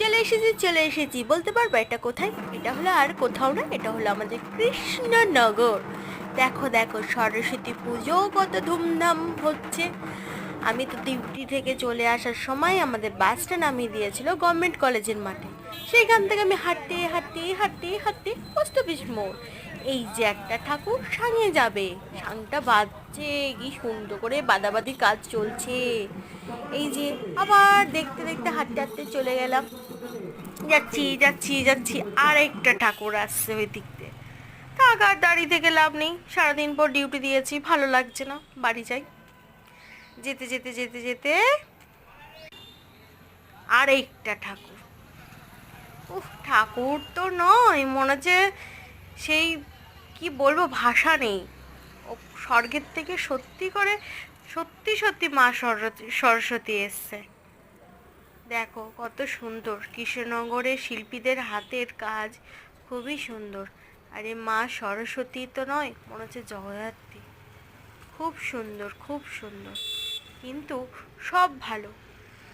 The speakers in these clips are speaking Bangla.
চলে এসেছি বলতে পারবো এটা কোথায়? এটা হলো আর কোথাও না, এটা হলো আমাদের কৃষ্ণনগর। দেখো দেখো, সরস্বতী পুজো কত ধুমধাম হচ্ছে। আমি তো ডিউটি থেকে চলে আসার সময় আমাদের বাসটা নামিয়ে দিয়েছিল গভর্নমেন্ট কলেজের মাঠে। সেইখান থেকে আমি হাঁটতে হাঁটতে হাঁটতে হাঁটতে পোস্ট অফিস মোড়। এই যে একটা ঠাকুর সাঙে যাবে, সাংটা বাজছে, কি সুন্দর করে বাদাবাদি কাজ চলছে। এই যে আবার দেখতে দেখতে হাঁটতে হাঁটতে চলে গেলাম। যাচ্ছি যাচ্ছি যাচ্ছি, আরেকটা ঠাকুর আসছে ওই দিক দিয়ে। থাক আর দাঁড়িয়ে থেকে লাভ নেই, সারাদিন পর ডিউটি দিয়েছি, ভালো লাগছে না, বাড়ি যাই। যেতে যেতে যেতে যেতে আরেকটা ঠাকুর। উফ, ঠাকুর তো নয়, মনে হচ্ছে সেই, কি বলবো, ভাষা নেই। ও স্বর্গের থেকে সত্যি করে, সত্যি সত্যি মা সরস্বতী সরস্বতী এসছে। দেখো কত সুন্দর, কৃষ্ণনগরের শিল্পীদের হাতের কাজ খুবই সুন্দর। আরে মা সরস্বতী তো নয়, মনে হচ্ছে জগদ্ধাত্রী। খুব সুন্দর খুব সুন্দর, কিন্তু সব ভালো।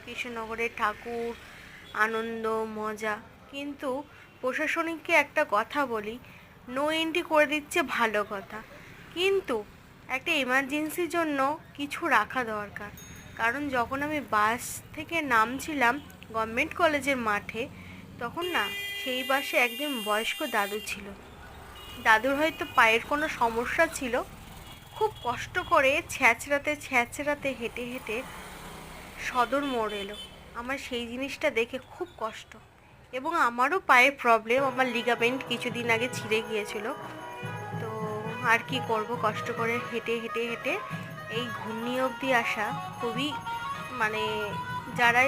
কৃষ্ণনগরের ঠাকুর, আনন্দ, মজা। কিন্তু প্রশাসনিককে একটা কথা বলি, নো এন্ট্রি করে দিচ্ছে, ভালো কথা, কিন্তু একটা এমার্জেন্সির জন্য কিছু রাখা দরকার। কারণ যখন আমি বাস থেকে নামছিলাম গভর্নমেন্ট কলেজের মাঠে, তখন না সেই বাসে একজন বয়স্ক দাদু ছিল। দাদুর হয়তো পায়ের কোনো সমস্যা ছিল, খুব কষ্ট করে ছ্যাঁচড়াতে ছ্যাঁচড়াতে হেঁটে হেঁটে সদর মোড় এলো। আমার সেই জিনিসটা দেখে খুব কষ্ট। এবং আমারও পায়ে প্রবলেম, আমার লিগামেন্ট কিছুদিন আগে ছিঁড়ে গিয়েছিল। তো আর কি করব, কষ্ট করে হেঁটে হেঁটে হেঁটে এই ঘূর্ণি অবধি আসা খুবই, মানে যারা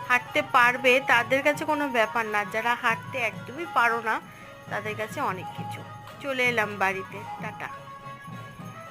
হাঁটতে পারবে তাদের কাছে কোনো ব্যাপার না, যারা হাঁটতে একদমই পারো না তাদের কাছে অনেক কিছু। চলে এলাম বাড়িতে, টাটা।